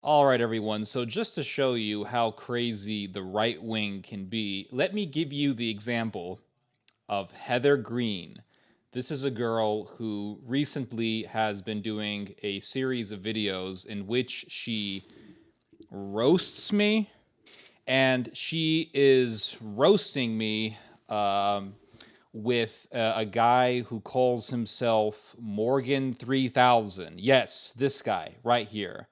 All right, everyone. So, just to show you how crazy the right wing can be, let me give you the example of Heather Green. This is a girl who recently has been doing a series of videos in which she roasts me, and she is roasting me with a guy who calls himself Morgan 3000. Yes, this guy right here.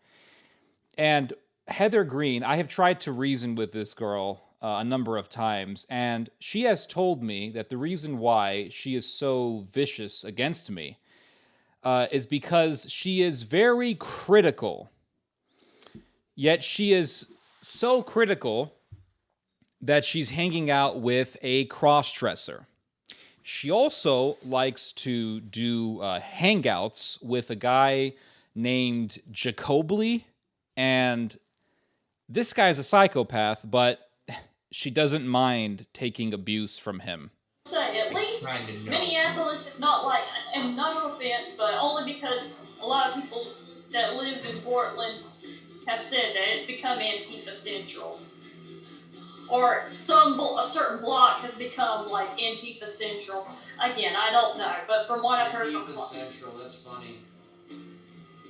And Heather Green, I have tried to reason with this girl a number of times, and she has told me that the reason why she is so vicious against me is because she is very critical. Yet she is so critical that she's hanging out with a cross-dresser. She also likes to do hangouts with a guy named Jacobly, and this guy's a psychopath, but she doesn't mind taking abuse from him. Say, at least Minneapolis is not like, and no offense, but only because a lot of people that live in Portland have said that it's become Antifa Central. Or a certain block has become like Antifa Central. Again, I don't know, but from what I've heard from Antifa Central, that's funny.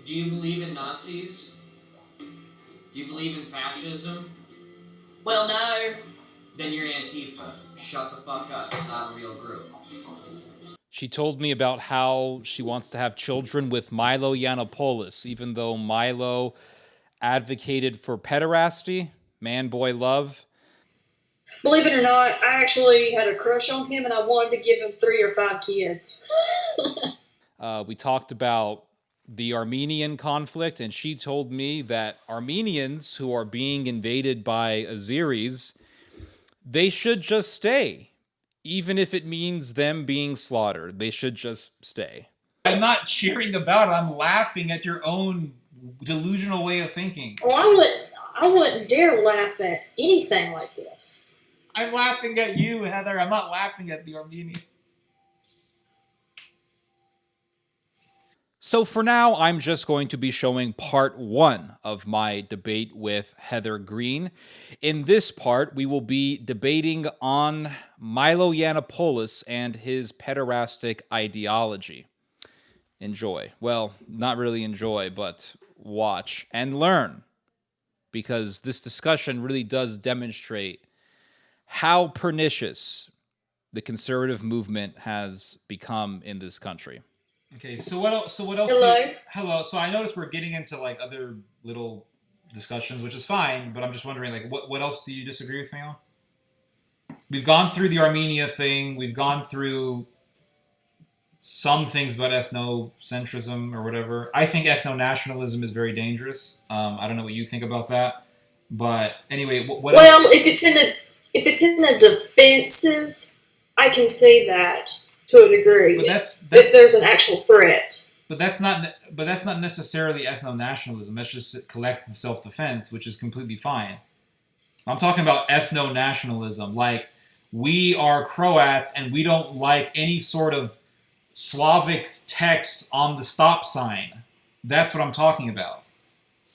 Do you believe in Nazis? Do you believe in fascism? Well, no. Then you're Antifa. Shut the fuck up. It's not a real group. She told me about how she wants to have children with Milo Yiannopoulos, even though Milo advocated for pederasty, man-boy love. Believe it or not, I actually had a crush on him and I wanted to give him 3 or 5 kids. We talked about the Armenian conflict, and she told me that Armenians who are being invaded by Azeris, they should just stay. Even if it means them being slaughtered, they should just stay. I'm not cheering about it. I'm laughing at your own delusional way of thinking. Well, I wouldn't dare laugh at anything like this. I'm laughing at you, Heather. I'm not laughing at the Armenians. So for now, I'm just going to be showing part 1 of my debate with Heather Green. In this part, we will be debating on Milo Yiannopoulos and his pederastic ideology. Enjoy. Well, not really enjoy, but watch and learn. Because this discussion really does demonstrate how pernicious the conservative movement has become in this country. Okay, so what else? Hello? Hello. So I noticed we're getting into like other little discussions, which is fine. But I'm just wondering, like, what else do you disagree with me on? We've gone through the Armenia thing. We've gone through some things about ethnocentrism or whatever. I think ethno-nationalism is very dangerous. I don't know what you think about that, but anyway, what well, else? if it's in a defensive, I can see that to a degree. But that's if there's an actual threat. But that's not necessarily ethno-nationalism. That's just collective self-defense, which is completely fine. I'm talking about ethno-nationalism, like we are Croats and we don't like any sort of Slavic text on the stop sign. That's what I'm talking about.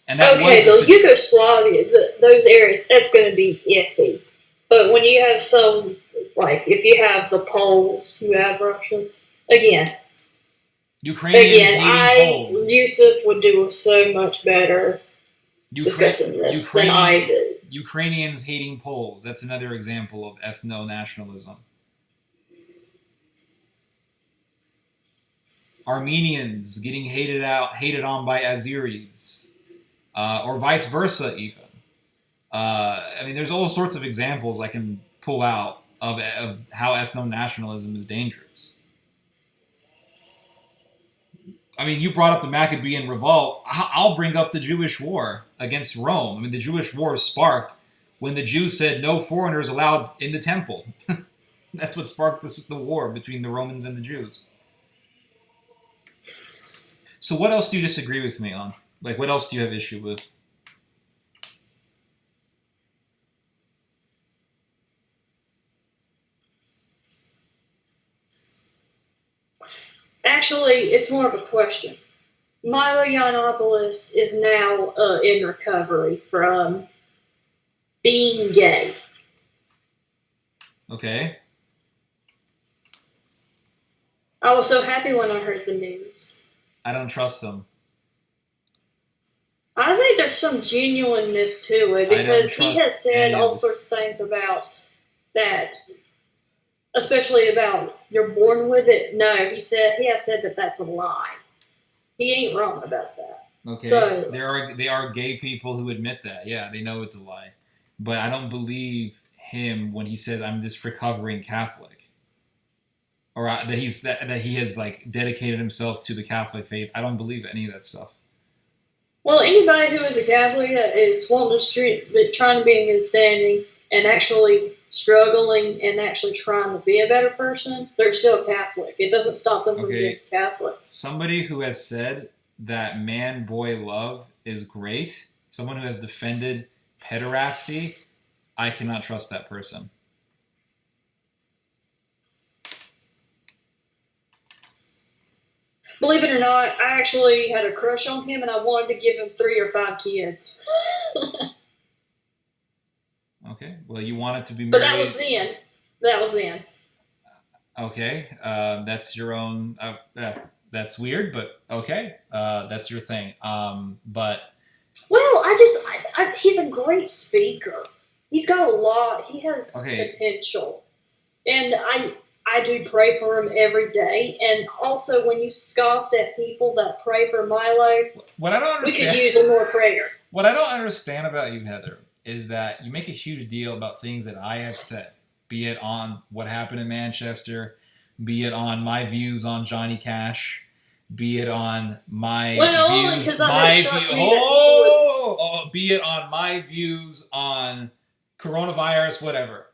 And that okay, was so Yugoslavia, those areas, that's going to be iffy. But when you have some, like if you have the Poles, you have Russian, again, Yusuf would do so much better discussing this than I did. Ukrainians hating Poles. That's another example of ethno-nationalism. Armenians getting hated on by Azeris, or vice versa, even. I mean, there's all sorts of examples I can pull out of how ethno-nationalism is dangerous. I mean, you brought up the Maccabean revolt. I'll bring up the Jewish war against Rome. I mean, the Jewish war sparked when the Jews said no foreigners allowed in the temple. That's what sparked the war between the Romans and the Jews. So what else do you disagree with me on? Like, what else do you have issue with? Actually, it's more of a question. Milo Yiannopoulos is now in recovery from being gay. Okay. I was so happy when I heard the news. I don't trust him. I think there's some genuineness to it because he has said all sorts of things about that, especially about you're born with it. No, he has said that that's a lie. He ain't wrong about that. Okay. So, there are gay people who admit that. Yeah, they know it's a lie. But I don't believe him when he says I'm this recovering Catholic. Or that he has like dedicated himself to the Catholic faith. I don't believe any of that stuff. well, anybody who is a Catholic that is trying to be in good standing and actually struggling and actually trying to be a better person, they're still Catholic. It doesn't stop them from being Catholic. Somebody who has said that man-boy love is great, someone who has defended pederasty, I cannot trust that person. Believe it or not, I actually had a crush on him and I wanted to give him 3 or 5 kids. Okay, well, you want it to be married. But that was then. Okay, that's your own. That's weird, but okay, that's your thing. But well, he's a great speaker. He's got a lot. He has potential, and I do pray for him every day. And also, when you scoffed at people that pray for Milo, what I don't understand, we could use a more prayer. What I don't understand about you, Heather, is that you make a huge deal about things that I have said, be it on what happened in Manchester, be it on my views on Johnny Cash, be it on my views, be it on my views on coronavirus, whatever.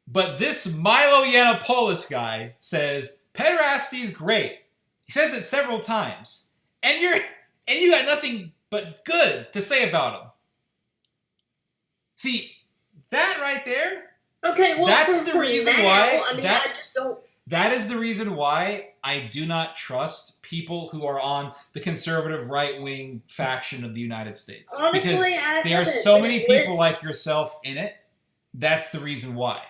But this Milo Yiannopoulos guy says pederasty is great. He says it several times, and you got nothing but good to say about him. See, that right there. Okay, well, that's the reason why. I just don't. That is the reason why I do not trust people who are on the conservative right-wing faction of the United States. Honestly, because there are so many people like yourself in it. That's the reason why.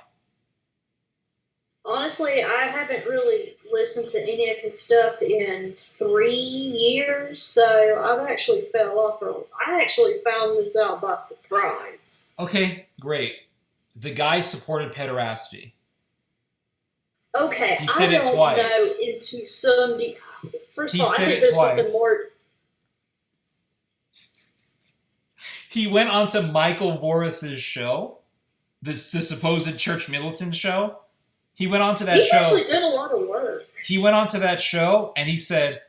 Honestly, I haven't really listened to any of his stuff in 3 years, so I've actually fell off. I actually found this out by surprise. Okay, great. The guy supported pederasty. Okay, he said I don't twice. know into some. First of all, I think there's something more. He went on to Michael Voris's show, the supposed Church Militant show. He went on to that show. He actually did a lot of work. He went on to that show and he said,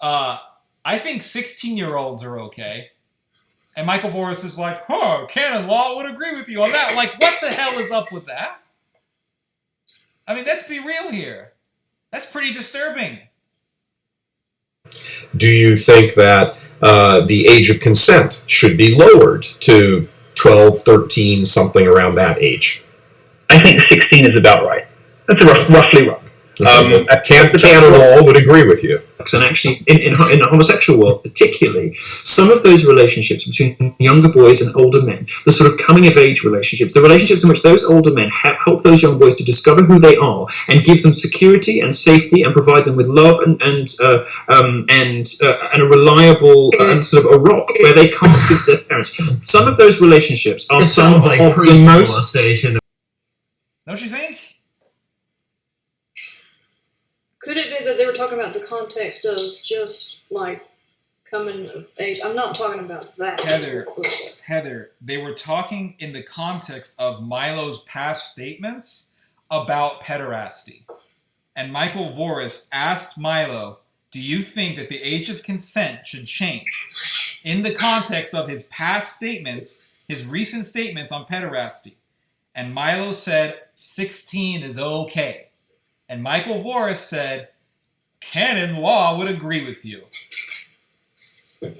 I think 16-year-olds are okay. And Michael Voris is like, canon law would agree with you on that. Like, what the hell is up with that? I mean, let's be real here. That's pretty disturbing. Do you think that the age of consent should be lowered to 12, 13, something around that age? I think 16 is about right. That's roughly right. Canon law would agree with you. And actually, in the homosexual world particularly, some of those relationships between younger boys and older men, the sort of coming-of-age relationships, the relationships in which those older men help those young boys to discover who they are and give them security and safety and provide them with love and a reliable and sort of a rock where they can't speak to their parents. Some of those relationships are some of the most... Don't you think? Could it be that they were talking about the context of just, like, coming of age? I'm not talking about that. Heather, they were talking in the context of Milo's past statements about pederasty. And Michael Voris asked Milo, do you think that the age of consent should change? In the context of his past statements, his recent statements on pederasty. And Milo said 16 is okay. And Michael Voris said, canon law would agree with you. Do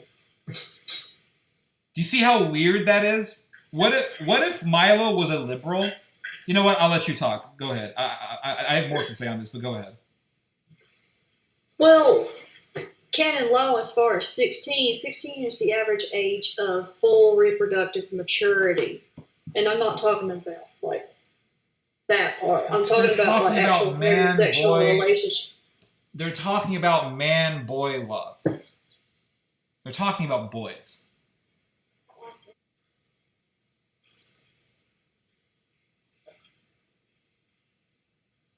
you see how weird that is? What if Milo was a liberal? You know what? I'll let you talk. Go ahead. I have more to say on this, but go ahead. Well, canon law as far as 16. 16 is the average age of full reproductive maturity. And I'm not talking about, like, that part. I'm talking about, like, actual heterosexual relationship. They're talking about man-boy love. They're talking about boys.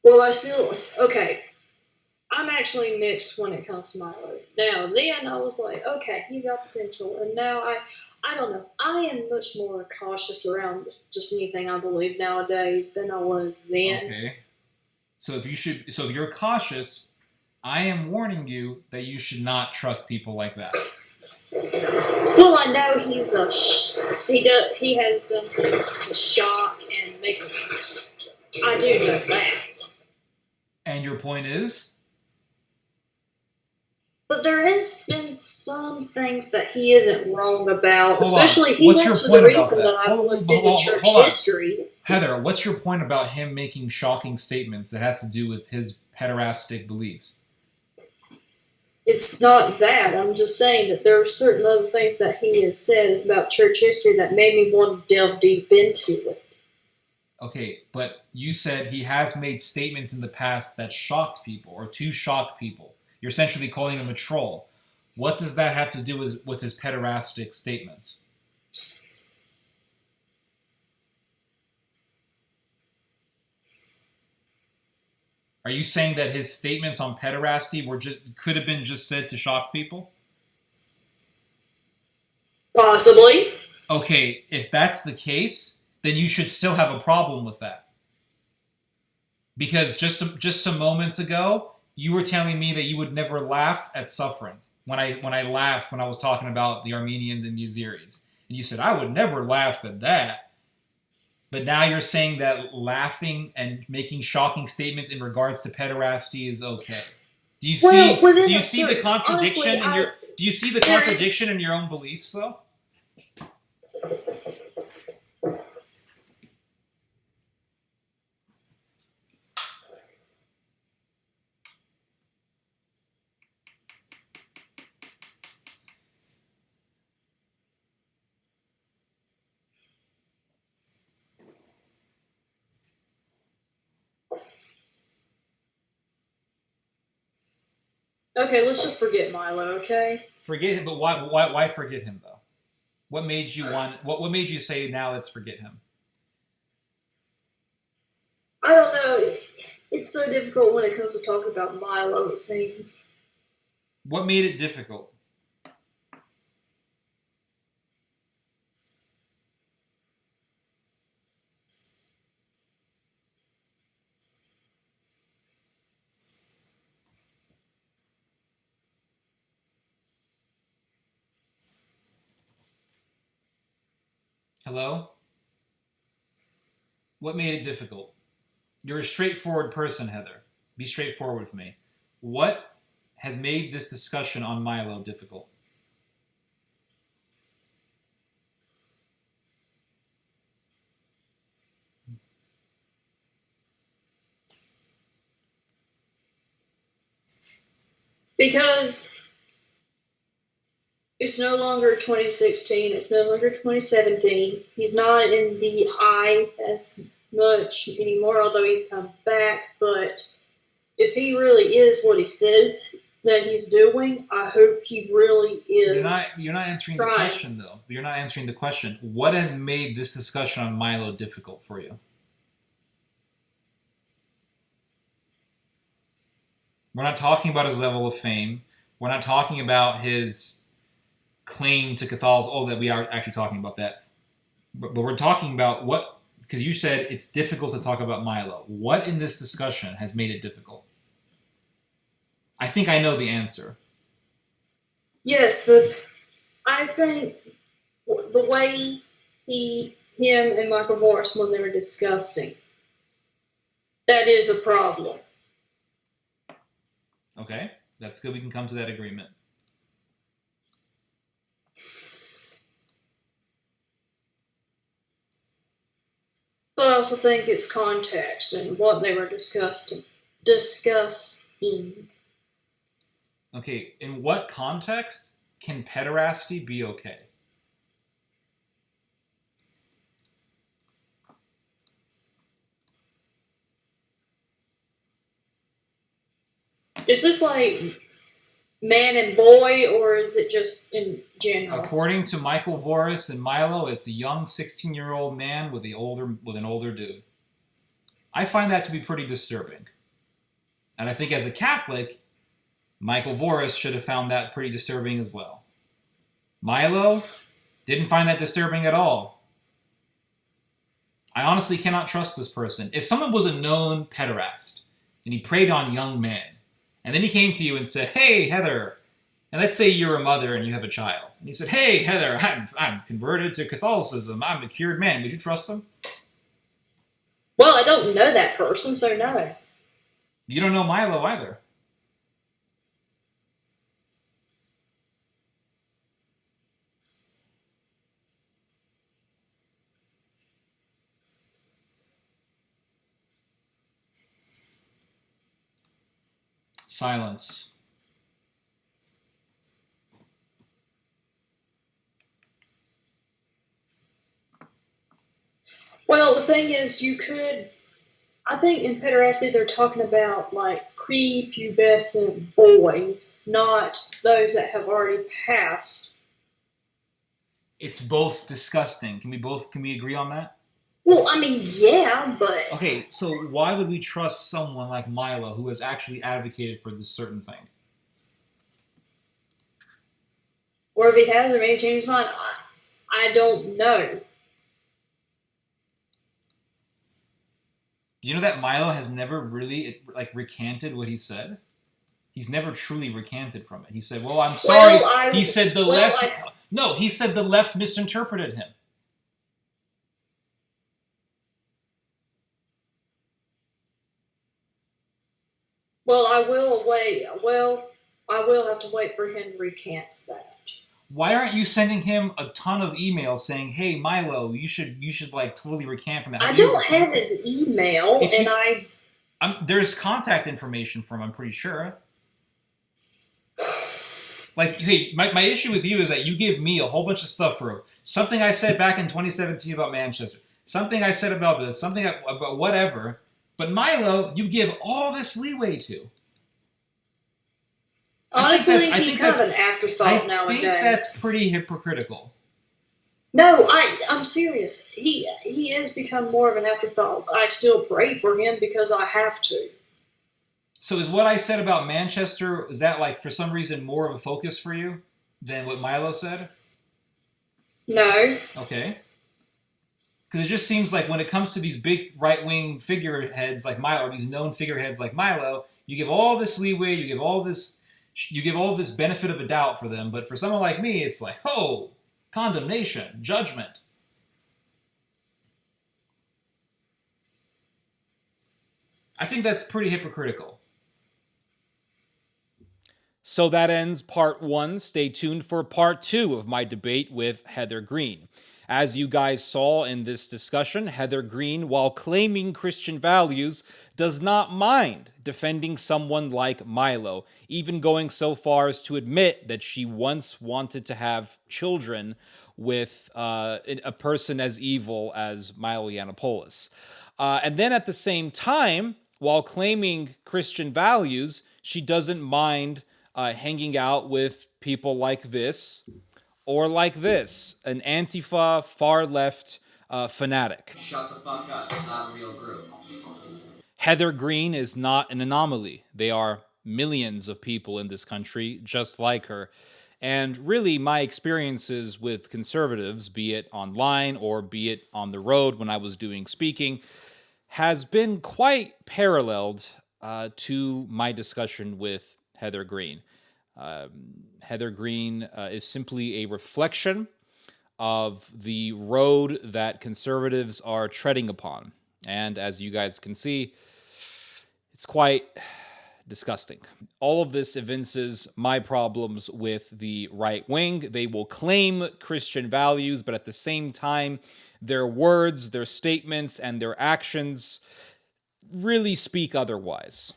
Well, okay. I'm actually mixed when it comes to Milo. Now, then I was like, okay, he's got potential. And now I don't know. I am much more cautious around just anything I believe nowadays than I was then. Okay. So if you're cautious, I am warning you that you should not trust people like that. Well, I know he has the things to shock and make. I do know that. And your point is? But there has been some things that he isn't wrong about. Hold especially, on. he's What's your actually point the about reason that? that I've looked into church history. Heather, what's your point about him making shocking statements that has to do with his pederastic beliefs? It's not that. I'm just saying that there are certain other things that he has said about church history that made me want to delve deep into it. Okay, but you said he has made statements in the past that shocked people, or to shock people. You're essentially calling him a troll. What does that have to do with his pederastic statements? Are you saying that his statements on pederasty could have been just said to shock people? Possibly. Okay, if that's the case, then you should still have a problem with that. Because just some moments ago, you were telling me that you would never laugh at suffering. When I laughed when I was talking about the Armenians and the Azeris. And you said, I would never laugh at that. But now you're saying that laughing and making shocking statements in regards to pederasty is okay. Do you see the contradiction do you see the contradiction in your own beliefs though? Okay, let's just forget Milo, okay? Forget him, but why forget him though? What made you say now let's forget him? I don't know. It's so difficult when it comes to talking about Milo, it seems. What made it difficult? Hello? What made it difficult? You're a straightforward person, Heather. Be straightforward with me. What has made this discussion on Milo difficult? Because it's no longer 2016, it's no longer 2017. He's not in the eye as much anymore, although he's come back. But if he really is what he says that he's doing, I hope he really is. You're not answering the question, though. You're not answering the question. What has made this discussion on Milo difficult for you? We're not talking about his level of fame. We're not talking about his claim to Catholicism. Oh, that we are actually talking about that. But we're talking about what, because you said it's difficult to talk about Milo. What in this discussion has made it difficult? I think I know the answer. Yes, I think the way him and Michael Morris, when they were discussing, that is a problem. Okay, that's good. We can come to that agreement. But I also think it's context and what they were discussing. Okay, in what context can pederasty be okay? Is this like man and boy, or is it just in general? According to Michael Voris and Milo, it's a young 16-year-old man with an older dude. I find that to be pretty disturbing. And I think as a Catholic, Michael Voris should have found that pretty disturbing as well. Milo didn't find that disturbing at all. I honestly cannot trust this person. If someone was a known pederast and he preyed on young men, and then he came to you and said, "Hey, Heather," and let's say you're a mother and you have a child, and he said, "Hey, Heather, I'm converted to Catholicism. I'm a cured man." Would you trust him? Well, I don't know that person, so no. You don't know Milo either. Silence. Well, the thing is, I think in pederasty they're talking about like prepubescent boys, not those that have already passed. It's both disgusting. Can we agree on that? Well, I mean, yeah, but Okay, so why would we trust someone like Milo who has actually advocated for this certain thing? or if he has or maybe changed his mind, I don't know. Do you know that Milo has never really recanted what he said? He's never truly recanted from it. He said, "Well, I'm sorry." He said the left. No, he said the left misinterpreted him. Well, I will wait. Well, I will have to wait for him to recant that. Why aren't you sending him a ton of emails saying, "Hey, Milo, you should like totally recant from that"? I don't have his email, there's contact information from him, I'm pretty sure. Like, hey, my issue with you is that you give me a whole bunch of stuff for something I said back in 2017 about Manchester, something I said about this, something about whatever. But Milo, you give all this leeway to. Honestly, he's kind of an afterthought nowadays. I think that's pretty hypocritical. No, I'm serious. He has become more of an afterthought. I still pray for him because I have to. So is what I said about Manchester, is that like for some reason more of a focus for you than what Milo said? No. Okay. Because it just seems like when it comes to these big right-wing figureheads like Milo, or these known figureheads like Milo, you give all this leeway, you give all this benefit of a doubt for them, but for someone like me, it's like, oh, condemnation, judgment. I think that's pretty hypocritical. So that ends part 1. Stay tuned for part 2 of my debate with Heather Green. As you guys saw in this discussion, Heather Green, while claiming Christian values, does not mind defending someone like Milo, even going so far as to admit that she once wanted to have children with a person as evil as Milo Yiannopoulos. And then at the same time, while claiming Christian values, she doesn't mind hanging out with people like this or like this, an Antifa far-left fanatic. Shut the fuck up. It's not a real group. Heather Green is not an anomaly. They are millions of people in this country just like her. And really, my experiences with conservatives, be it online or be it on the road when I was doing speaking, has been quite paralleled to my discussion with Heather Green. Heather Green is simply a reflection of the road that conservatives are treading upon. And as you guys can see, it's quite disgusting. All of this evinces my problems with the right wing. They will claim Christian values, but at the same time, their words, their statements, and their actions really speak otherwise.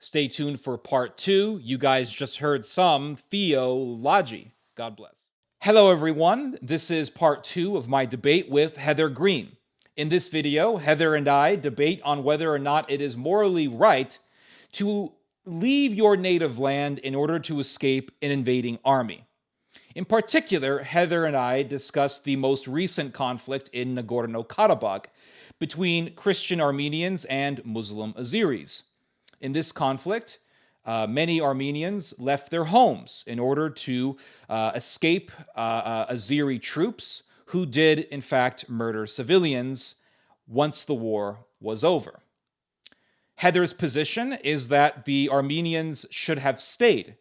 Stay tuned for part 2. You guys just heard some theology. God bless. Hello, everyone. This is part 2 of my debate with Heather Green. In this video, Heather and I debate on whether or not it is morally right to leave your native land in order to escape an invading army. In particular, Heather and I discussed the most recent conflict in Nagorno-Karabakh between Christian Armenians and Muslim Azeris. In this conflict, many Armenians left their homes in order to escape Azeri troops who did, in fact, murder civilians once the war was over. Heather's position is that the Armenians should have stayed.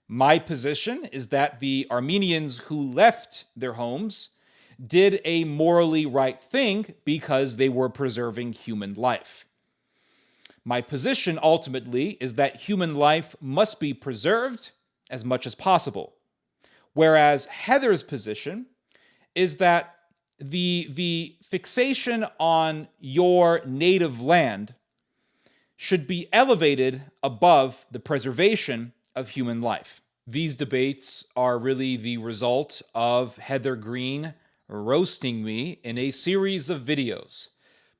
My position is that the Armenians who left their homes did a morally right thing because they were preserving human life. My position ultimately is that human life must be preserved as much as possible, whereas Heather's position is that the fixation on your native land should be elevated above the preservation of human life. These debates are really the result of Heather Green roasting me in a series of videos.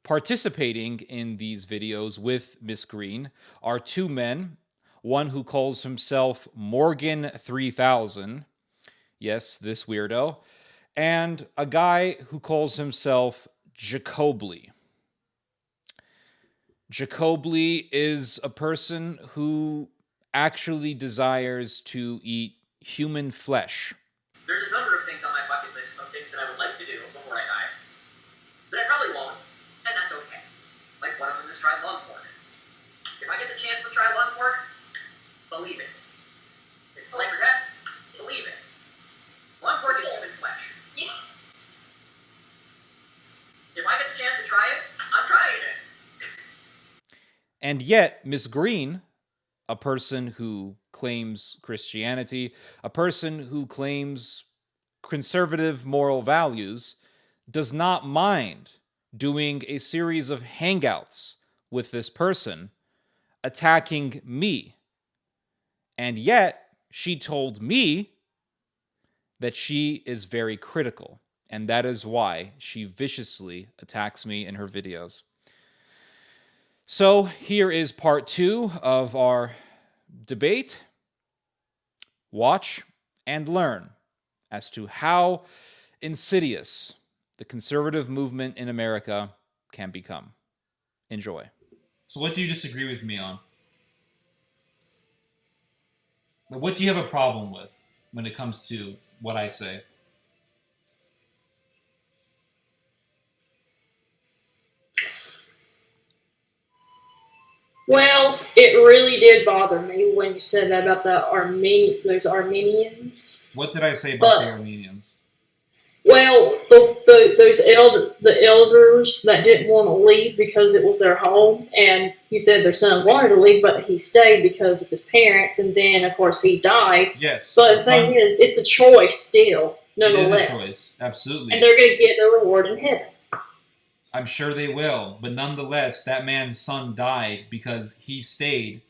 Participating in these videos with Miss Green are two men, one who calls himself Morgan 3000, yes, this weirdo, and a guy who calls himself Jacobly. Jacobly is a person who actually desires to eat human flesh. There's a number of things on my bucket list of things that I would like to do before I die that I probably won't, and that's okay. Like one of them is try lung pork. If I get the chance to try lung pork, believe it. If it's life or death, believe it. Lung pork is human flesh. Yeah. If I get the chance to try it, I'm trying it. And yet, Miss Green, a person who claims Christianity, a person who claims conservative moral values, does not mind doing a series of hangouts with this person, attacking me. And yet, she told me that she is very critical, and that is why she viciously attacks me in her videos. So here is part 2 of our debate. Watch and learn as to how insidious the conservative movement in America can become. Enjoy. So what do you disagree with me on? What do you have a problem with when it comes to what I say? Well, it really did bother me when you said that about those Armenians. What did I say about But- the Armenians? Well, the elders that didn't want to leave because it was their home, and you said their son wanted to leave, but he stayed because of his parents, and then of course he died. Yes. But the thing is, it's a choice still, it is nonetheless, a choice. Absolutely. and they're going to get their reward in heaven. I'm sure they will, but nonetheless, that man's son died because he stayed,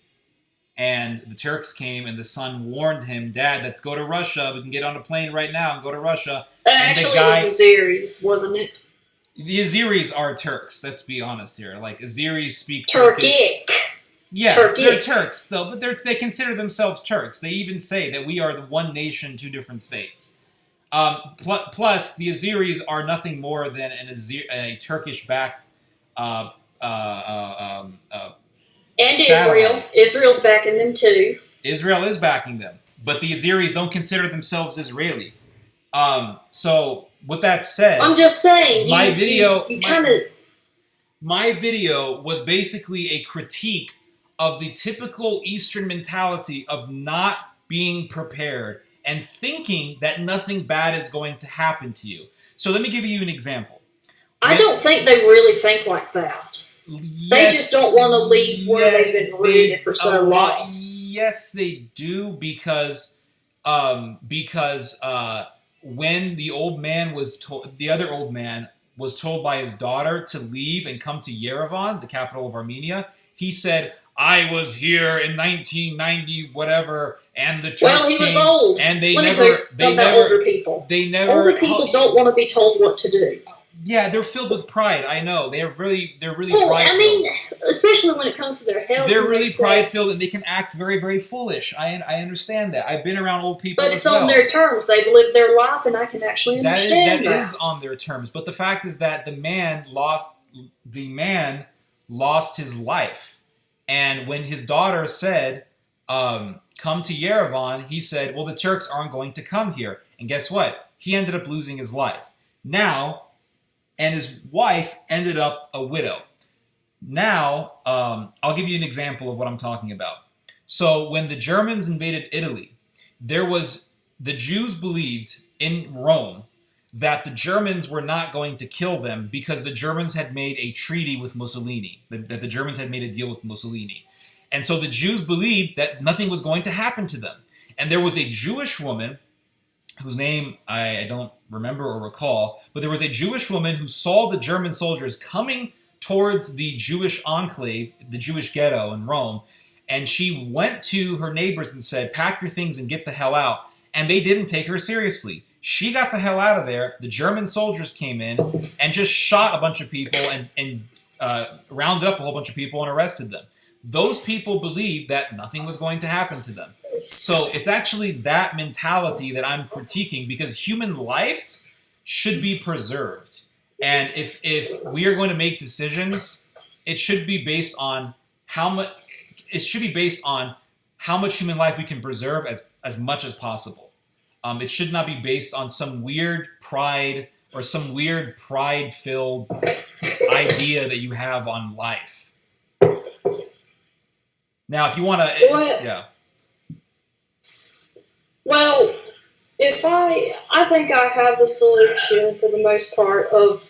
and the Turks came, and the son warned him, "Dad, let's go to Russia. We can get on a plane right now and go to Russia." And Actually, the guy, it was Azeris, wasn't it? the Azeris are Turks. Let's be honest here. Like Azeris speak Turkish. Turkic. Yeah, Turkic. they're Turks though, but they consider themselves Turks. They even say that we are the one nation, two different states. Plus, the Azeris are nothing more than a Turkish-backed And satellite. Israel. Israel's backing them too. Israel is backing them, but the Azeris don't consider themselves Israeli. So, with that said, I'm just saying. my video was basically a critique of the typical Eastern mentality of not being prepared and thinking that nothing bad is going to happen to you. So let me give you an example. I don't think they really think like that. They just don't want to leave where they've been rooted for so long. Yes, they do, because when the old man was told, the other old man was told by his daughter to leave and come to Yerevan, the capital of Armenia, he said, I was here in 1990 whatever, and the Turks Well, he was came, old. and they Let me tell you never, something they about never, older people. they never. Older people don't want to be told what to do. Yeah, they're filled with pride. I know they're really Well, pride-filled. I mean, especially when it comes to their health. They're and really they say- pride-filled, and they can act very, very foolish. I understand that. I've been around old people But as it's well. on their terms. They've lived their life, and I can actually understand That is on their terms. But the fact is that the man lost his life, and when his daughter said, "Come to Yerevan," he said, "Well, the Turks aren't going to come here." And guess what? He ended up losing his life. Now, and his wife ended up a widow. Now, I'll give you an example of what I'm talking about. So when the Germans invaded Italy, the Jews believed in Rome that the Germans were not going to kill them because the Germans had made a treaty with Mussolini, that the Germans had made a deal with Mussolini. And so the Jews believed that nothing was going to happen to them. And there was a Jewish woman whose name I don't remember or recall, but there was a Jewish woman who saw the German soldiers coming towards the Jewish enclave, the Jewish ghetto in Rome, and she went to her neighbors and said, "Pack your things and get the hell out." And they didn't take her seriously. She got the hell out of there. The German soldiers came in and just shot a bunch of people and rounded up a whole bunch of people and arrested them. Those people believed that nothing was going to happen to them. So it's actually that mentality that I'm critiquing, because human life should be preserved. And if we are going to make decisions, it should be based on how much human life we can preserve as much as possible. It should not be based on some weird pride or some weird pride-filled idea that you have on life. Now, if you want to, yeah. Well, if I think I have the solution for the most part of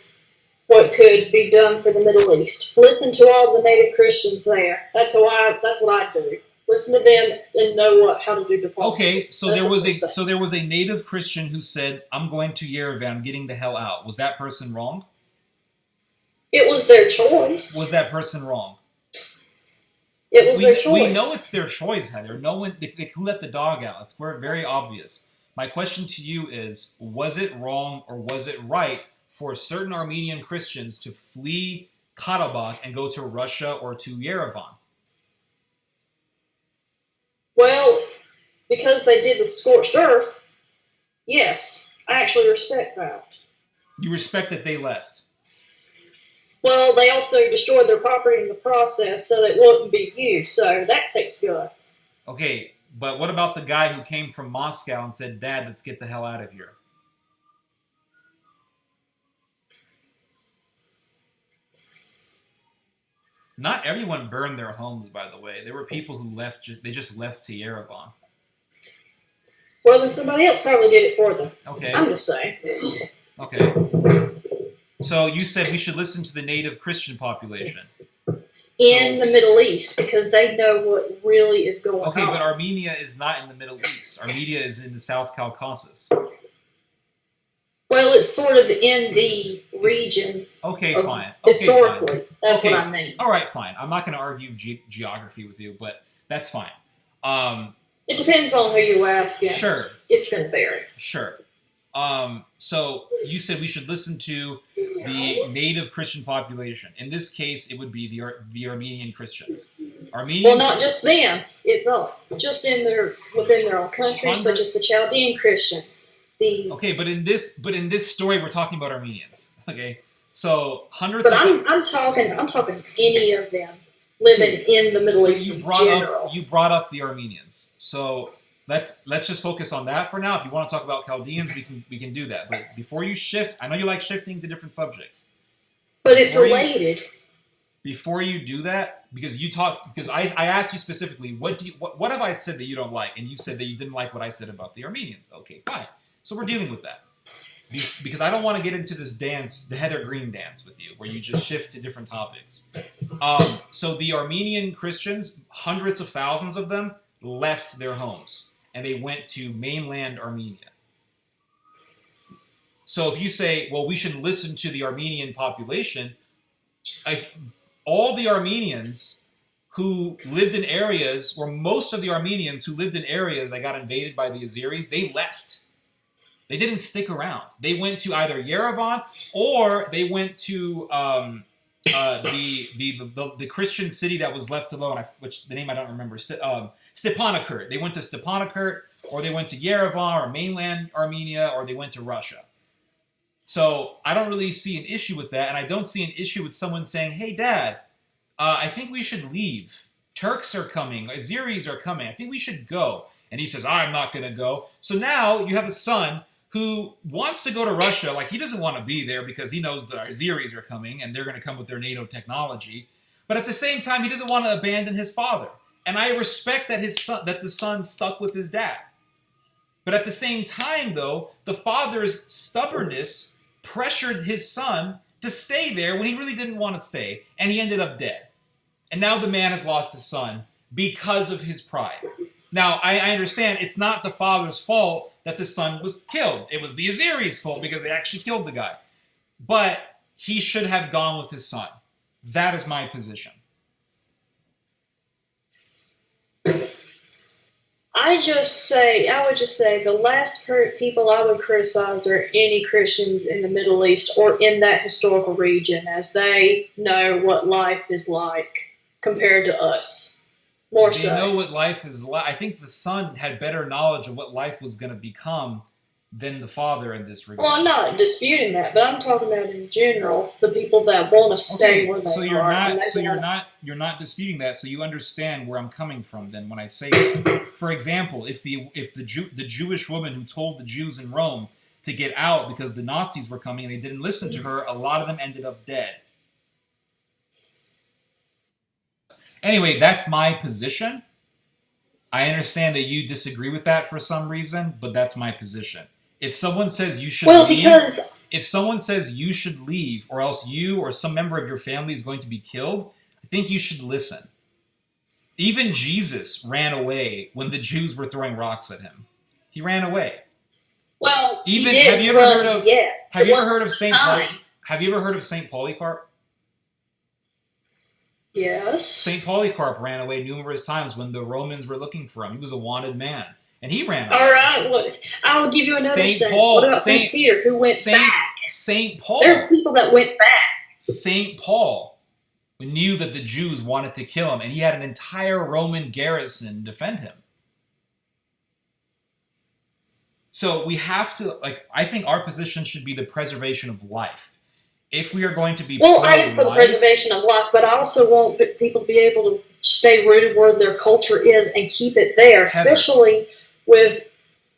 what could be done for the Middle East. Listen to all the native Christians there. That's what I do. Listen to them and know how to do diplomacy. Okay, so there was a native Christian who said, "I'm going to Yerevan, getting the hell out." Was that person wrong? It was their choice. Was that person wrong? It was their choice. We know it's their choice, Heather. No one who let the dog out. It's very obvious. My question to you is: was it wrong or was it right for certain Armenian Christians to flee Karabakh and go to Russia or to Yerevan? Well, because they did the scorched earth, yes, I actually respect that. You respect that they left? Well, they also destroyed their property in the process so that it wouldn't be used, so that takes guts. Okay, but what about the guy who came from Moscow and said, "Dad, let's get the hell out of here"? Not everyone burned their homes, by the way. There were people who left. They just left to Yerevan. Well, then somebody else probably did it for them. Okay. I'm just saying. Okay. So you said we should listen to the native Christian population. In the Middle East, because they know what really is going on. Okay, but Armenia is not in the Middle East. Armenia is in the South Caucasus. Well, it's sort of in the region. Okay, fine. Historically, fine. that's what I mean. All right, fine. I'm not going to argue geography with you, but that's fine. It depends on who you ask. And sure. It's going to vary. Sure. So you said we should listen to the native Christian population. In this case, it would be the Armenian Christians. Well, not just them. It's just within their own country, such as the Chaldean Christians. Okay, but in this story, we're talking about Armenians. Okay, so hundreds. But I'm talking any of them living in the Middle East in general. You brought up the Armenians, so let's just focus on that for now. If you want to talk about Chaldeans, we can do that. But before you shift, I know you like shifting to different subjects. But it's related. Before you do that, because I asked you specifically, what have I said that you don't like, and you said that you didn't like what I said about the Armenians. Okay, fine. So we're dealing with that. Because I don't want to get into this dance, the Heather Green dance with you, where you just shift to different topics. So the Armenian Christians, hundreds of thousands of them, left their homes. And they went to mainland Armenia. So if you say, well, we should listen to the Armenian population, all the Armenians who lived in areas where most of the Armenians who lived in areas that got invaded by the Azeris, they left. They didn't stick around. They went to either Yerevan or they went to the Christian city that was left alone, which the name I don't remember, Stepanakert. They went to Stepanakert, or they went to Yerevan or mainland Armenia, or they went to Russia. So I don't really see an issue with that, and I don't see an issue with someone saying, hey, Dad, I think we should leave. Turks are coming. Azeris are coming. I think we should go. And he says, I'm not going to go. So now you have a son who wants to go to Russia. Like, he doesn't want to be there because he knows the Azeris are coming and they're going to come with their NATO technology. But at the same time, he doesn't want to abandon his father. And I respect that the son stuck with his dad. But at the same time, though, the father's stubbornness pressured his son to stay there when he really didn't want to stay. And he ended up dead. And now the man has lost his son because of his pride. Now, I understand it's not the father's fault that the son was killed. It was the Azeris' fault because they actually killed the guy. But he should have gone with his son. That is my position. I would just say the last people I would criticize are any Christians in the Middle East or in that historical region, as they know what life is like compared to us. More so. They know what life is like. I think the son had better knowledge of what life was going to become than the father in this regard. Well, I'm not disputing that, but I'm talking about in general the people that want to stay where they are. You're not disputing that. So you understand where I'm coming from. Then when I say that, for example, if the Jewish woman who told the Jews in Rome to get out because the Nazis were coming and they didn't listen to her, a lot of them ended up dead. Anyway, that's my position. I understand that you disagree with that for some reason, but that's my position. If someone says you should if someone says you should leave, or else you or some member of your family is going to be killed, I think you should listen. Even Jesus ran away when the Jews were throwing rocks at him. He ran away. Well, have you ever heard of Saint Polycarp? Yes. St. Polycarp ran away numerous times when the Romans were looking for him. He was a wanted man. And he ran away. All right, look, I will give you another saint. What about St. Peter, who went back? St. Paul. There are people that went back. St. Paul knew that the Jews wanted to kill him, and he had an entire Roman garrison defend him. So we have to, I think our position should be the preservation of life. If we are going to be I am for the preservation of life, but I also want people to be able to stay rooted where their culture is and keep it there, especially with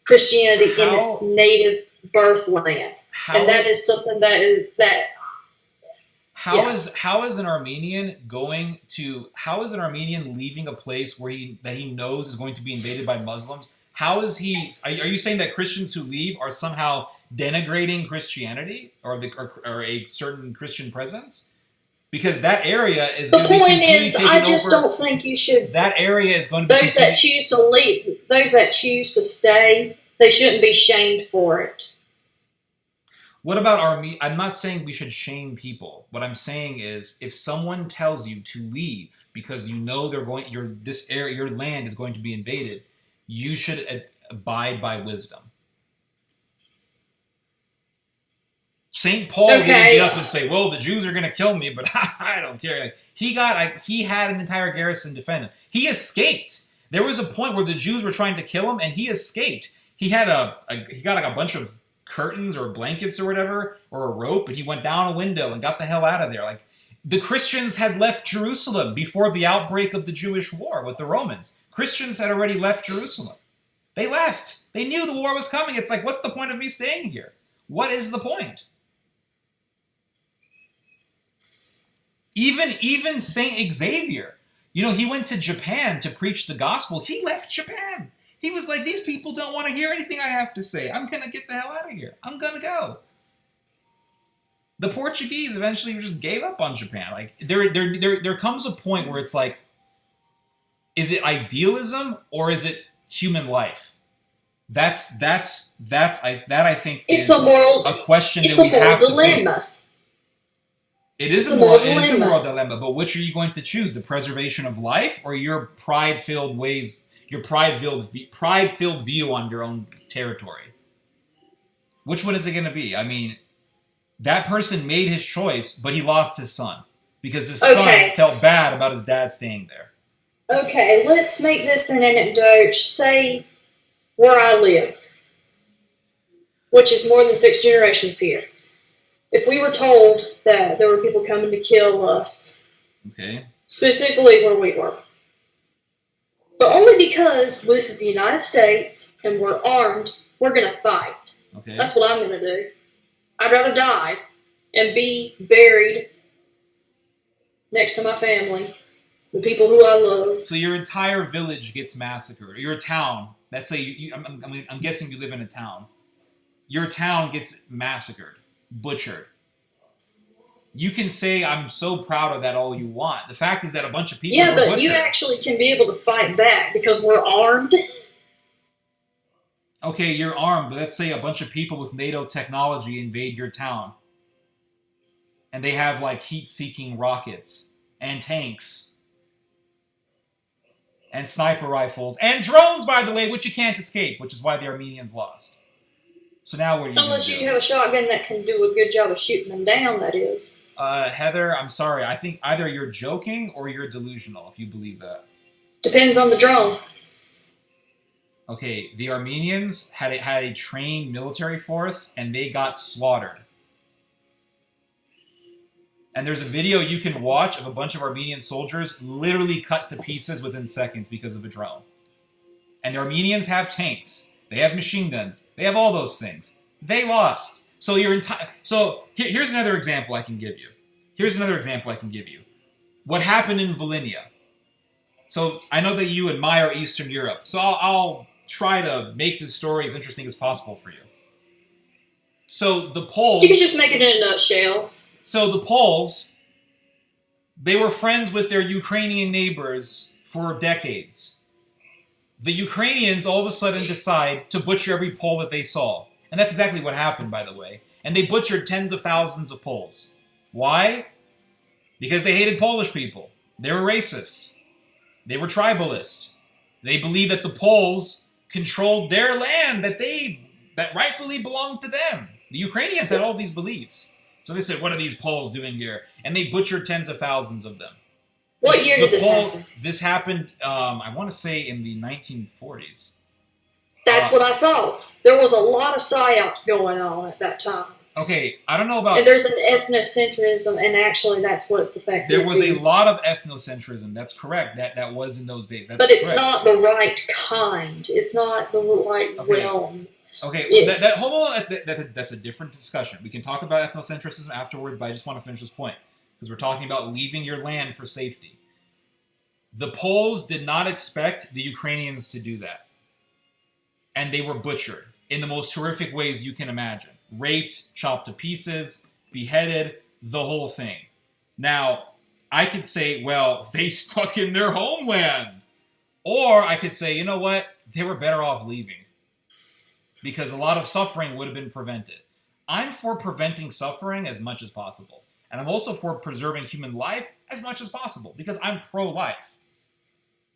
Christianity in its native birthland. And that is something How is an Armenian leaving a place where that he knows is going to be invaded by Muslims? How is he? Are you saying that Christians who leave are somehow denigrating Christianity or a certain Christian presence? Because that area is going to be completely taken over. I just don't think you should. That area is going to be those that choose to leave, those that choose to stay, they shouldn't be shamed for it. What about I'm not saying we should shame people. What I'm saying is, if someone tells you to leave because you know your land is going to be invaded, you should abide by wisdom. St. Paul didn't get up and say, well, the Jews are going to kill me, but I don't care. He had an entire garrison defend him. He escaped. There was a point where the Jews were trying to kill him, and he escaped. He got a bunch of curtains or blankets or whatever, or a rope, and he went down a window and got the hell out of there. The Christians had left Jerusalem before the outbreak of the Jewish war with the Romans. Christians had already left Jerusalem. They left. They knew the war was coming. It's like, what's the point of me staying here? What is the point? Even Saint Xavier, he went to Japan to preach the gospel. He left Japan. He was like, these people don't want to hear anything I have to say. I'm going to get the hell out of here. I'm going to go. The Portuguese eventually just gave up on Japan. There comes a point where it's like, is it idealism or is it human life? I think it's is a question that we have to face. It is It's a a moral, moral it is a dilemma. moral dilemma, but which are you going to choose? The preservation of life or your pride-filled ways, your pride-filled view on your own territory? Which one is it going to be? I mean, that person made his choice, but he lost his son because his son felt bad about his dad staying there. Okay, let's make this an anecdote. Say where I live, which is more than 6 generations here. If we were told that there were people coming to kill us, Okay. specifically where we were, but only because this is the United States and we're armed, we're going to fight. Okay. That's what I'm going to do. I'd rather die and be buried next to my family, the people who I love. So your entire village gets massacred. Your town. Let's say I'm guessing you live in a town. Your town gets massacred, butchered. You can say I'm so proud of that all you want. The fact is that a bunch of people were butchered. You actually can be able to fight back because we're armed. Okay, you're armed, but let's say a bunch of people with NATO technology invade your town. And they have like heat-seeking rockets and tanks and sniper rifles and drones, by the way, which you can't escape, which is why the Armenians lost. So now what are you Unless going to do? you have a shotgun that can do a good job of shooting them down, that is. Heather, I'm sorry. I think either you're joking or you're delusional, if you believe that. Depends on the drone. Okay, the Armenians had a trained military force, and they got slaughtered. And there's a video you can watch of a bunch of Armenian soldiers literally cut to pieces within seconds because of a drone. And the Armenians have tanks. They have machine guns. They have all those things. They lost. So here's another example I can give you. What happened in Volhynia? So I know that you admire Eastern Europe. So I'll try to make this story as interesting as possible for you. So the Poles... You can just make it in a nutshell. So the Poles, they were friends with their Ukrainian neighbors for decades. The Ukrainians all of a sudden decide to butcher every Pole that they saw. And that's exactly what happened, by the way. And they butchered tens of thousands of Poles. Why? Because they hated Polish people. They were racist. They were tribalist. They believed that the Poles controlled their land that rightfully belonged to them. The Ukrainians had all these beliefs. So they said, what are these Poles doing here? And they butchered tens of thousands of them. What year did this happen? This happened, I want to say, in the 1940s. That's what I thought. There was a lot of psyops going on at that time. Okay, I don't know about... And there's an ethnocentrism, and actually that's what it's affected. There was a lot of ethnocentrism. That's correct. That was in those days. That's but it's correct. not the right kind. It's not the right realm. Okay, well, hold on. That's a different discussion. We can talk about ethnocentrism afterwards, but I just want to finish this point. Because we're talking about leaving your land for safety. The Poles did not expect the Ukrainians to do that. And they were butchered in the most horrific ways you can imagine. Raped, chopped to pieces, beheaded, the whole thing. Now, I could say, well, they stuck in their homeland. Or I could say, you know what? They were better off leaving. Because a lot of suffering would have been prevented. I'm for preventing suffering as much as possible. And I'm also for preserving human life as much as possible. Because I'm pro-life.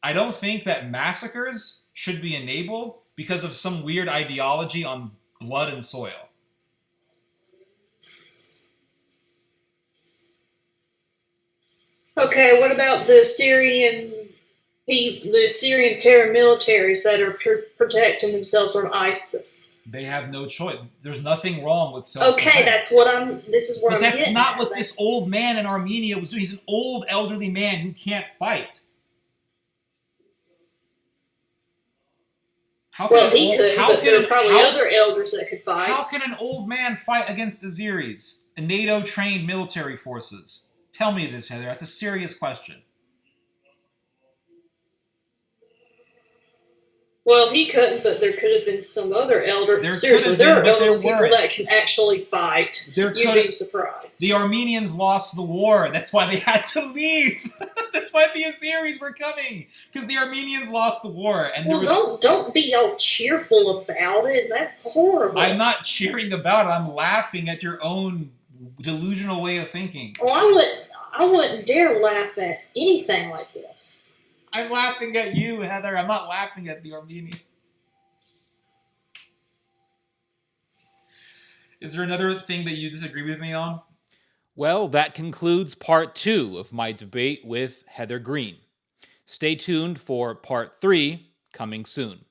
I don't think that massacres should be enabled because of some weird ideology on blood and soil. Okay, what about the Syrian paramilitaries that are protecting themselves from ISIS? They have no choice. There's nothing wrong with self-defense. Okay, this is where I'm But that's getting not at. what this old man in Armenia was doing. He's an old, elderly man who can't fight. He could, but there are probably other elders that could fight. How can an old man fight against the Azeris, NATO-trained military forces? Tell me this, Heather. That's a serious question. Well, he couldn't, but there could have been some other elder. Seriously, there are elderly people that can actually fight. You'd be surprised. The Armenians lost the war. That's why they had to leave. That's why the Azeris were coming, because the Armenians lost the war. And don't be all cheerful about it. That's horrible. I'm not cheering about it. I'm laughing at your own delusional way of thinking. Well, I wouldn't dare laugh at anything like this. I'm laughing at you, Heather. I'm not laughing at the Armenians. Is there another thing that you disagree with me on? Well, that concludes part 2 of my debate with Heather Green. Stay tuned for part 3 coming soon.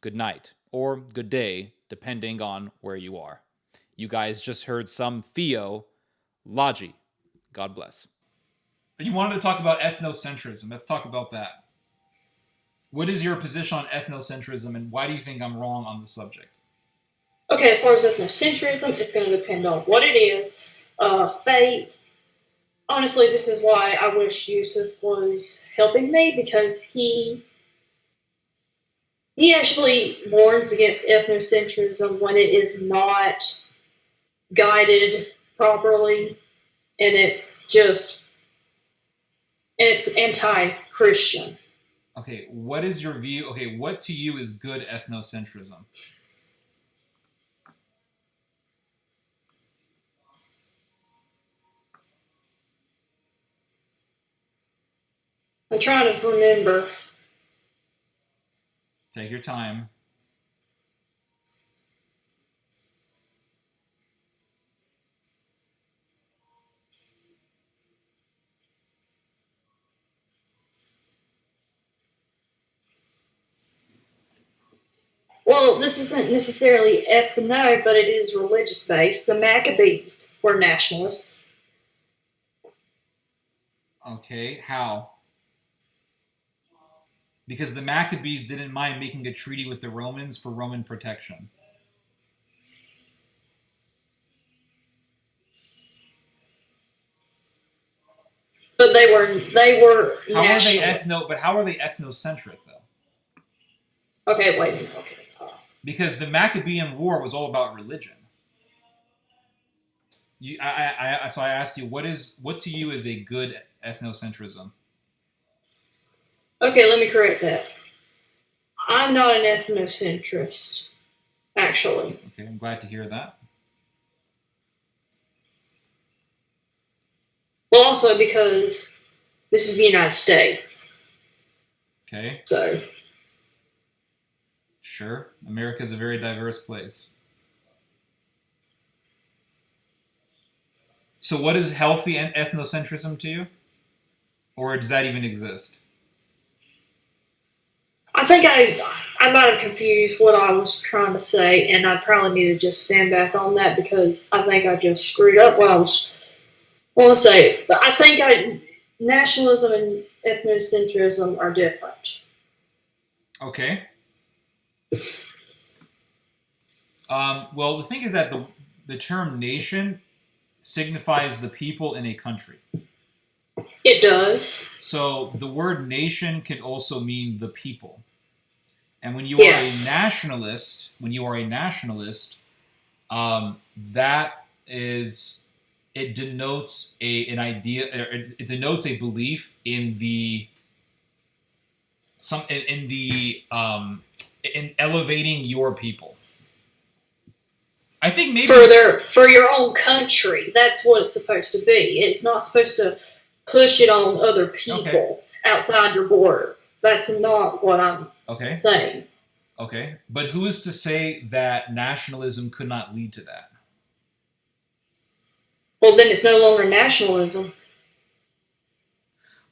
Good night, or good day, depending on where you are. You guys just heard some theology. God bless. You wanted to talk about ethnocentrism. Let's talk about that. What is your position on ethnocentrism, and why do you think I'm wrong on the subject? Okay, as far as ethnocentrism, it's going to depend on what it is. Faith. Honestly, this is why I wish Yusuf was helping me, because he actually warns against ethnocentrism when it is not guided properly, and it's anti-Christian. Okay, what is your view? Okay, what to you is good ethnocentrism? I'm trying to remember. Take your time. Well, this isn't necessarily ethno, but it is religious-based. The Maccabees were nationalists. Okay, how? Because the Maccabees didn't mind making a treaty with the Romans for Roman protection. But they were How are they national. But how are they ethnocentric though? Okay, wait a minute. Okay. Because the Maccabean War was all about religion. So I asked you, what to you is a good ethnocentrism? Okay, let me correct that. I'm not an ethnocentrist, actually. Okay, I'm glad to hear that. Well, also because this is the United States. Okay. So. Sure. America's a very diverse place. So what is healthy ethnocentrism to you? Or does that even exist? I think I might have confused what I was trying to say, and I probably need to just stand back on that, because I think I just screwed up what I was want to say. But I think nationalism and ethnocentrism are different. Okay. Well, the thing is that the term nation signifies the people in a country. It does. So the word nation can also mean the people. And when you Yes. are a nationalist, that is, it denotes an idea, it denotes a belief in in elevating your people. I think maybe for your own country. That's what it's supposed to be. It's not supposed to push it on other people outside your border. That's not what I'm saying. Okay, but who is to say that nationalism could not lead to that? Well, then it's no longer nationalism.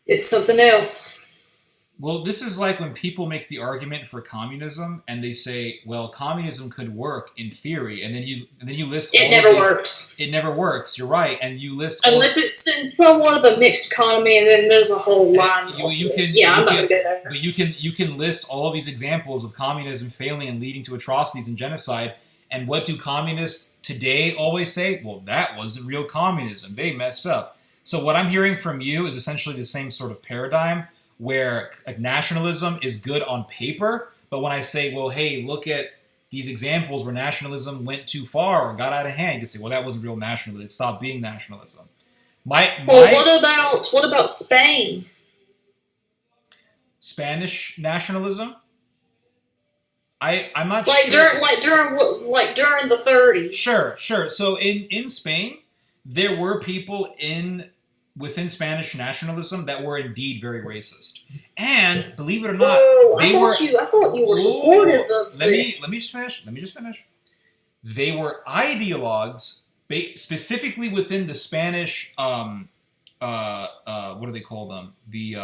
It's something else. Well, this is like when people make the argument for communism, and they say, "Well, communism could work in theory," and then you list. It never works. It never works. You're right, and you list unless it's in somewhat of a mixed economy, and then there's a whole line. I'm not gonna go there. But you can list all of these examples of communism failing and leading to atrocities and genocide. And what do communists today always say? Well, that wasn't real communism. They messed up. So what I'm hearing from you is essentially the same sort of paradigm, where nationalism is good on paper, but when I say, well, hey, look at these examples where nationalism went too far or got out of hand, you can say, well, that wasn't real nationalism. It stopped being nationalism. Well, what about Spain? Spanish nationalism? I'm not like sure. During the 30s. Sure. So in Spain, there were people within Spanish nationalism that were indeed very racist, and believe it or not, I thought you were supportive of let me it. let me just finish. They were ideologues, specifically within the Spanish. What do they call them? The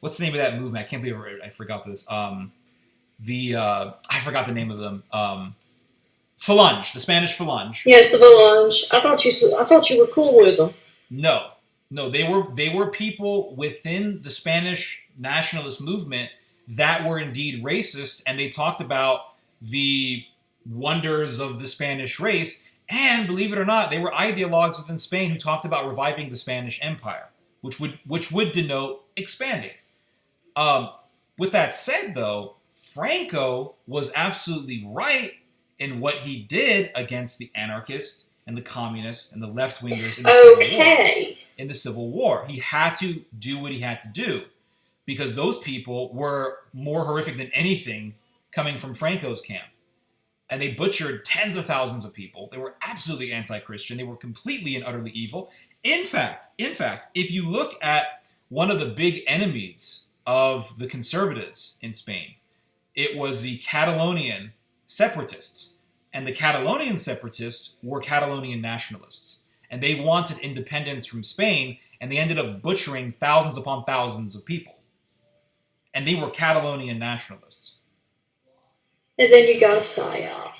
what's the name of that movement? I can't believe I forgot this. I forgot the name of them. Falange, the Spanish Falange. Yes, the Falange. I thought you were cool with them. No, they were people within the Spanish nationalist movement that were indeed racist, and they talked about the wonders of the Spanish race. And believe it or not, they were ideologues within Spain who talked about reviving the Spanish Empire, which would denote expanding. With that said, though, Franco was absolutely right in what he did against the anarchists and the communists and the left-wingers in the Civil War. In the Civil War, he had to do what he had to do because those people were more horrific than anything coming from Franco's camp. And they butchered tens of thousands of people. They were absolutely anti-Christian. They were completely and utterly evil. In fact, if you look at one of the big enemies of the conservatives in Spain, it was the Catalonian separatists. And the Catalonian separatists were Catalonian nationalists. And they wanted independence from Spain, and they ended up butchering thousands upon thousands of people. And they were Catalonian nationalists. And then you got a psyop.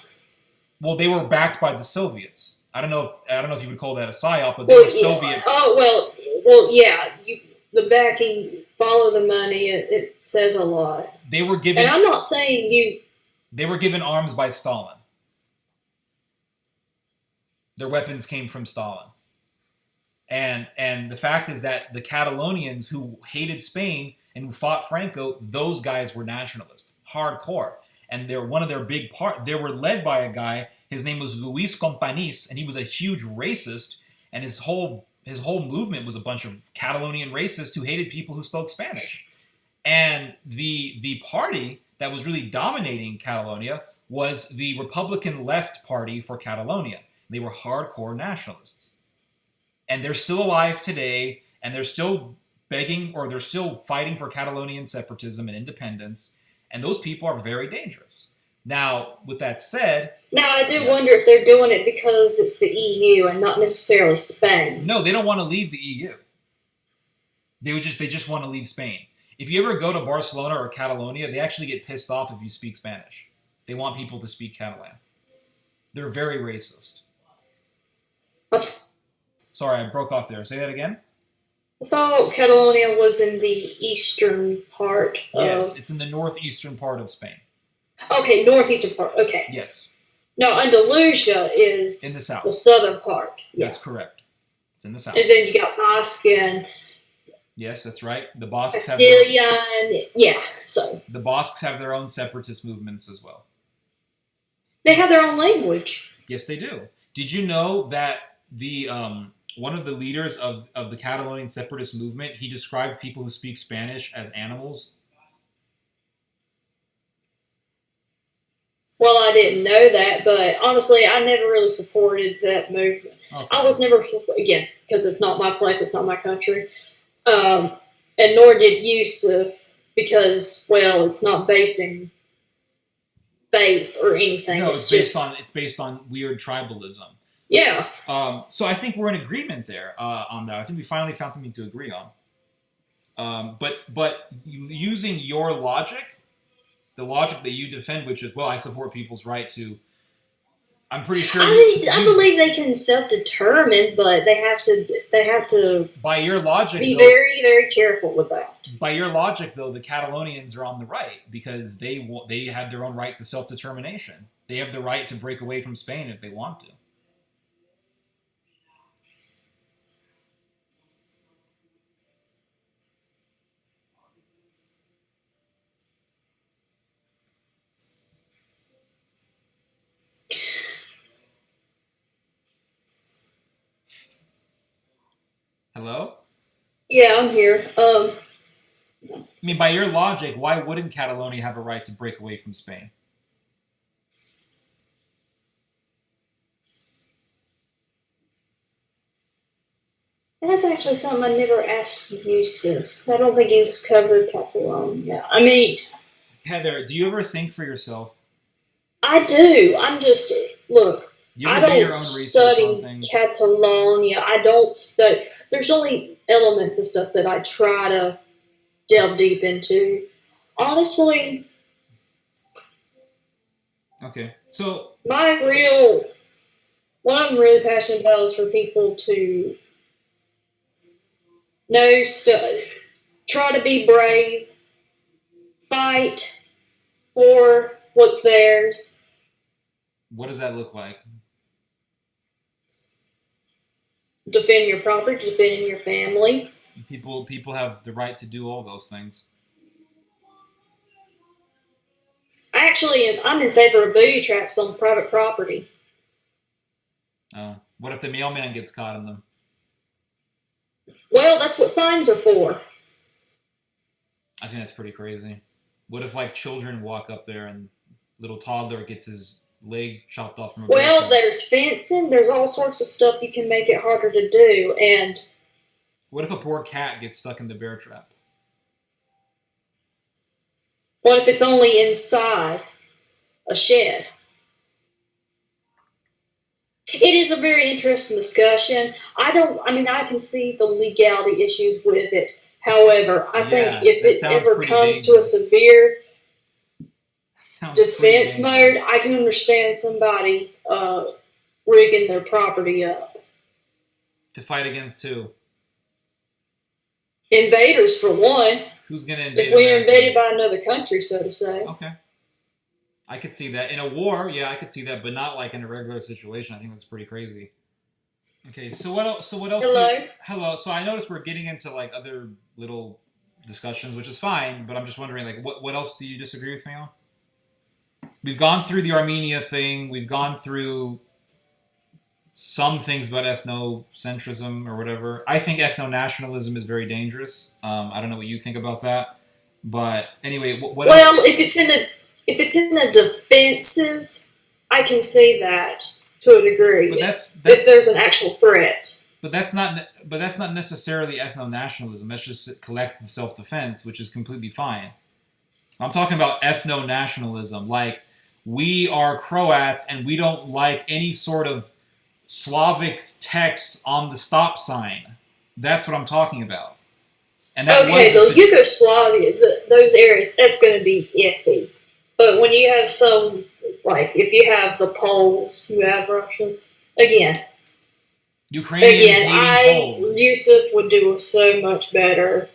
Well, they were backed by the Soviets. I don't know if you would call that a psyop, but they were Soviet. Oh well, yeah. The backing, follow the money. It says a lot. They were given. And I'm not saying you. They were given arms by Stalin. Their weapons came from Stalin. And the fact is that the Catalonians who hated Spain and who fought Franco, those guys were nationalists, hardcore. And they're one of their big part. They were led by a guy. His name was Luis Companys, and he was a huge racist. And his whole movement was a bunch of Catalonian racists who hated people who spoke Spanish. And the party that was really dominating Catalonia was the Republican Left Party for Catalonia. They were hardcore nationalists. And they're still alive today, and they're still begging, or they're still fighting for Catalonian separatism and independence. And those people are very dangerous. Now, with that said... Now, I do wonder if they're doing it because it's the EU and not necessarily Spain. No, they don't want to leave the EU. They just want to leave Spain. If you ever go to Barcelona or Catalonia, they actually get pissed off if you speak Spanish. They want people to speak Catalan. They're very racist. Sorry, I broke off there. Say that again? I thought Catalonia was in the eastern part of... Yes, it's in the northeastern part of Spain. Okay, northeastern part. Okay. Yes. No, Andalusia is... in the south. The southern part. Yeah. That's correct. It's in the south. And then you got Basque and... Yes, that's right. The Basques have so... The Basques have their own separatist movements as well. They have their own language. Yes, they do. Did you know that the one of the leaders of the Catalonian separatist movement, he described people who speak Spanish as animals? Well, I didn't know that, but honestly, I never really supported that movement. Okay. I was never, again, because it's not my place, it's not my country, and nor did Yusuf, because, well, it's not based in faith or anything. No, it's based on weird tribalism. Yeah. So I think we're in agreement there on that. I think we finally found something to agree on. But using your logic, the logic that you defend, which is, well, I support people's right to... I'm pretty sure... I believe they can self-determine, but they have to by your logic, be very, very careful with that. By your logic, though, the Catalonians are on the right because they have their own right to self-determination. They have the right to break away from Spain if they want to. Hello? Yeah, I'm here. I mean, by your logic, why wouldn't Catalonia have a right to break away from Spain? That's actually something I never asked Yusuf. I don't think he's covered Catalonia. I mean, Heather, do you ever think for yourself? I do. I'm just look. Do you I ever do your don't own research on study things? Catalonia. I don't study. There's only elements of stuff that I try to delve deep into. Honestly, Okay, so my real what I'm really passionate about is for people to know stuff, try to be brave, fight for what's theirs, what does that look like? defend your property, defend your family. People have the right to do all those things. I'm in favor of booby traps on private property. What if the mailman gets caught in them? Well, that's what signs are for. I think that's pretty crazy. What if like children walk up there and little toddler gets his leg chopped off from a bear Well, trap? there's fencing, there's all sorts of stuff you can make it harder to do, and What if a poor cat gets stuck in the bear trap? what if it's only inside a shed? It is a very interesting discussion. I can see the legality issues with it. However, I think if that it sounds ever pretty comes to a dangerous. severe That sounds pretty defense dangerous. mode, I can understand somebody rigging their property up. To fight against who? Invaders, for one. Who's gonna invade If we're America? invaded by another country, so to say. Okay. I could see that. In a war, yeah, I could see that, but not like in a regular situation. I think that's pretty crazy. Okay, so what else? Hello? Hello. So I noticed we're getting into like other little discussions, which is fine, but I'm just wondering, like, what else do you disagree with me on? We've gone through the Armenia thing. We've gone through some things about ethnocentrism or whatever. I think ethno-nationalism is very dangerous. I don't know what you think about that, but anyway, what Well, else? if it's in a defensive, I can see that to a degree. But that's if there's an actual threat. But that's not necessarily ethno-nationalism. That's just collective self-defense, which is completely fine. I'm talking about ethno-nationalism, like we are Croats and we don't like any sort of Slavic text on the stop sign. That's what I'm talking about. And that Okay, was the Yugoslavia, those areas, that's going to be iffy. But when you have some, like if you have the Poles, you have Russia, again, Ukrainians hating Poles. Yusuf would do so much better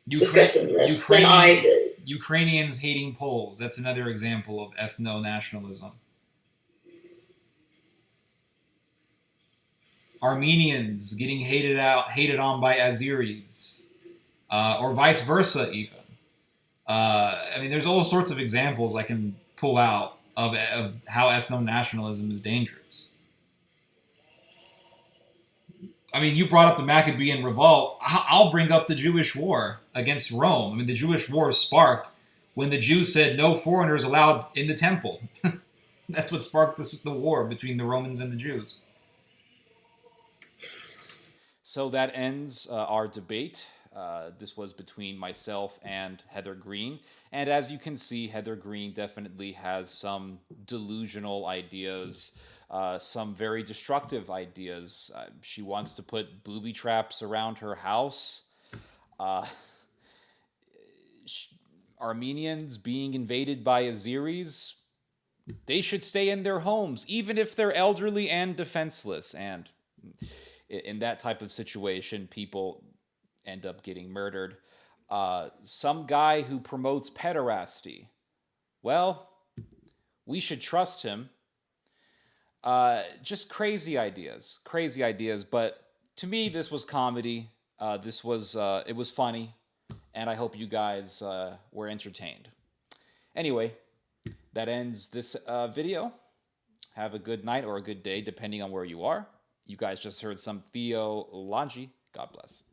discussing this than I do. Ukrainians hating Poles. That's another example of ethno-nationalism. Armenians getting hated on by Azeris, or vice versa, even. I mean, there's all sorts of examples I can pull out of how ethno-nationalism is dangerous. I mean, you brought up the Maccabean revolt. I'll bring up the Jewish war against Rome. I mean, the Jewish war sparked when the Jews said no foreigners allowed in the temple. That's what sparked the war between the Romans and the Jews. So that ends our debate. This was between myself and Heather Green. And as you can see, Heather Green definitely has some delusional ideas, some very destructive ideas. She wants to put booby traps around her house. Armenians being invaded by Azeris, they should stay in their homes, even if they're elderly and defenseless. And in that type of situation, people end up getting murdered. Some guy who promotes pederasty, well, we should trust him. Just crazy ideas. But to me, this was comedy. It was funny, and I hope you guys were entertained. Anyway, that ends this video. Have a good night or a good day, depending on where you are. You guys just heard some theology. God bless.